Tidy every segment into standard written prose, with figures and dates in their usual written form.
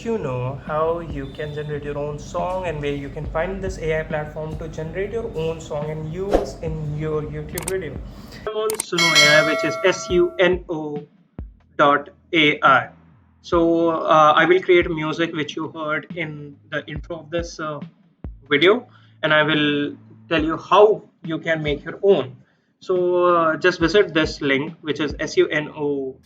let you know how you can generate your own song and where you can find this AI platform to generate your own song and use in your YouTube video. I'm on Suno AI, which is SUNO dot AI. So I will create music which you heard in the intro of this video, and I will tell you how you can make your own. So just visit this link, which is suno.ai,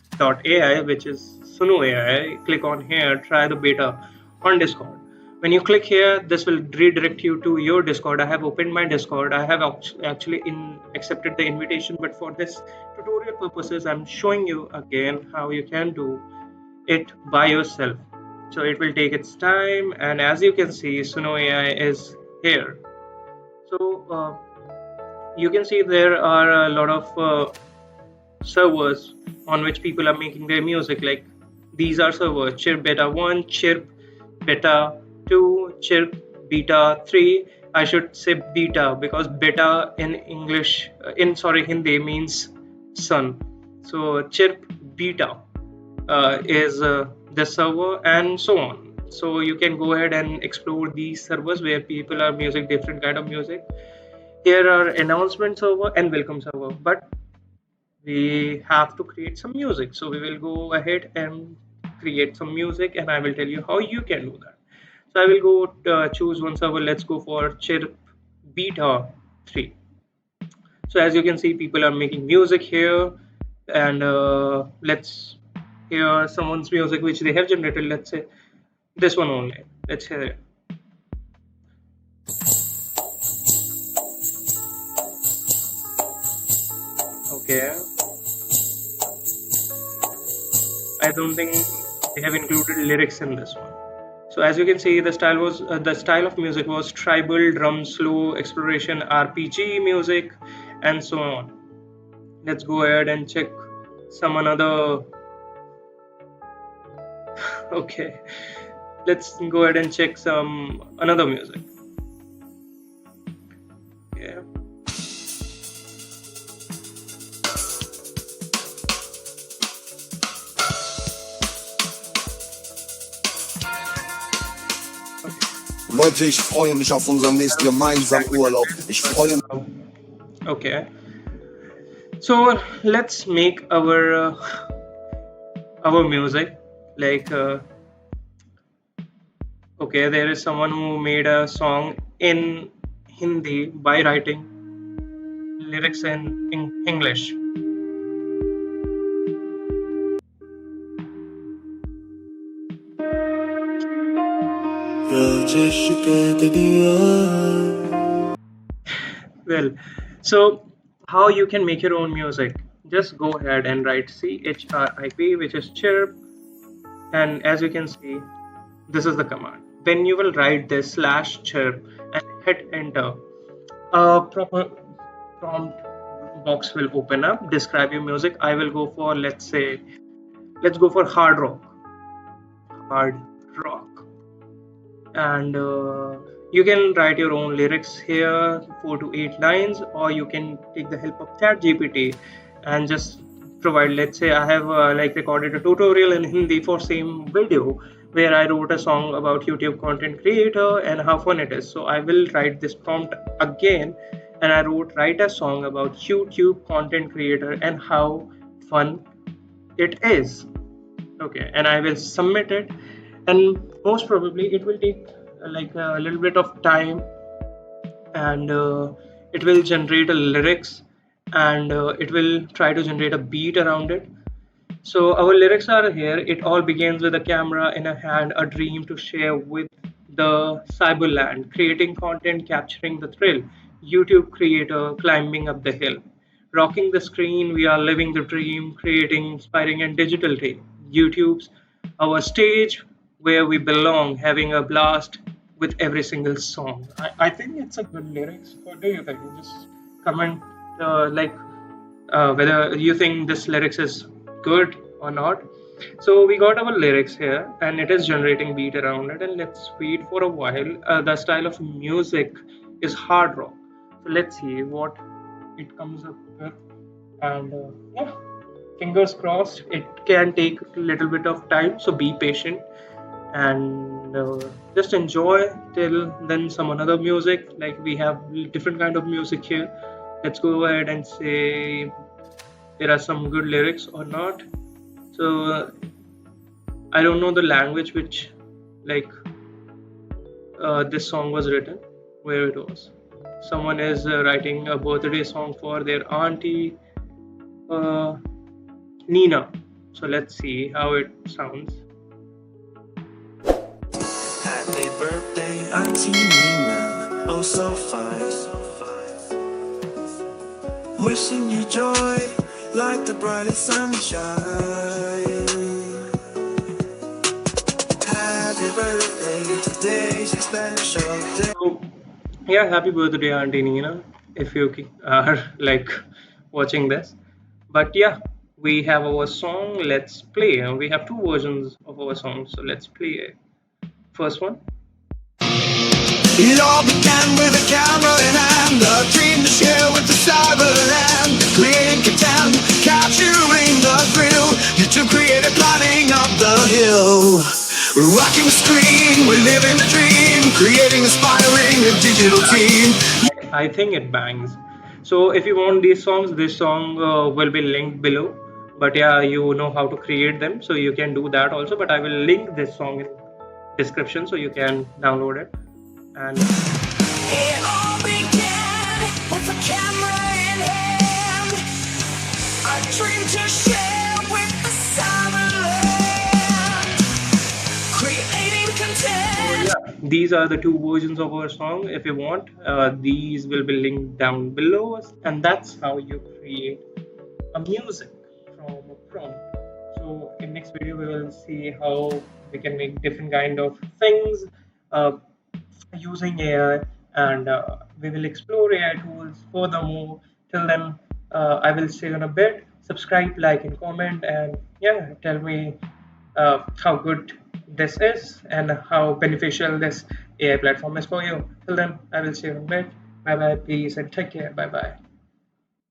which is Suno AI. Click on here, try the beta on Discord. When you click here, this will redirect you to your Discord. I have opened my Discord. I have actually accepted the invitation, but for this tutorial purposes, I'm showing you again how you can do it by yourself. So it will take its time, and as you can see, Suno AI is here. So you can see there are a lot of servers on which people are making their music. Like these are servers: Chirp Beta 1, Chirp Beta 2, Chirp Beta 3. I should say beta because beta in English, Hindi means sun. So Chirp Beta is the server, and so on. So you can go ahead and explore these servers where people are music different kind of music. Here are announcement server and welcome server, but we have to create some music, so we will go ahead and create some music, and I will tell you how you can do that. So I will go choose one server. Let's go for Chirp Beta 3. So as you can see, people are making music here, and let's hear someone's music which they have generated. Let's say this one only. Let's hear it. Okay, I don't think they have included lyrics in this one. So as you can see, the style of music was tribal, drum, slow, exploration, RPG music, and so on. Let's go ahead and check some another. Okay, let's go ahead and check some another music. Yeah. Leute, ich freue mich auf unseren nächsten gemeinsamen Urlaub. Ich freue mich. Okay. So let's make our music like okay, there is someone who made a song in Hindi by writing lyrics in English. Well, so how you can make your own music? Just go ahead and write CHRIP, which is chirp, and as you can see, this is the command. Then you will write this slash chirp and hit enter. A proper prompt box will open up. Describe your music. I will go for, let's go for hard rock, and you can write your own lyrics here, 4 to 8 lines, or you can take the help of ChatGPT and just provide. Let's say I have recorded a tutorial in Hindi for same video where I wrote a song about YouTube content creator and how fun it is. So I will write this prompt again, and I write a song about YouTube content creator and how fun it is. Okay, and I will submit it, and most probably it will take like a little bit of time, and it will generate a lyrics, and it will try to generate a beat around it. So our lyrics are here. It all begins with a camera in a hand, a dream to share with the cyberland, creating content, capturing the thrill, YouTube creator climbing up the hill, rocking the screen, we are living the dream, creating, inspiring, and digital dream. YouTube's our stage where we belong, having a blast with every single song. I think it's a good lyrics. What do you think? Just comment whether you think this lyrics is good or not. So we got our lyrics here, and it is generating beat around it, and let's wait for a while. The style of music is hard rock, so let's see what it comes up with. And fingers crossed, it can take a little bit of time, so be patient. and just enjoy till then some another music. Like we have different kind of music here. Let's go ahead and say there are some good lyrics or not. So I don't know the language which like this song was written, where it was. Someone is writing a birthday song for their auntie uh, Nina. So let's see how it sounds. Happy birthday, Auntie Nina. Oh, so fine. Wishing you joy like the brightest sunshine. Happy birthday, today's a special day. So yeah, happy birthday, Auntie Nina, if you are like watching this. But yeah, we have our song. Let's play. We have two versions of our song, so let's play it. First one. It all began with a camera in hand, a dream to share with the cyberland. Creating content, capturing the thrill, to create a climbing up the hill. We're rocking the screen, we're living the dream, creating, inspiring a digital team. I think it bangs. So if you want these songs, this song will be linked below. But yeah, you know how to create them, so you can do that also. But I will link this song in description so you can download it. And It all began with a camera in hand, a dream to share with the cyberland, creating so content. yeah, these are the two versions of our song. If you want, these will be linked down below, and that's how you create a music from a prompt. So in next video we will see how we can make different kind of things uh, using AI, and we will explore AI tools furthermore. Till then, I will see you in a bit. Subscribe, like, and comment, and yeah, tell me how good this is and how beneficial this AI platform is for you. Till then, I will see you in a bit. Bye bye, peace, and take care. Bye bye.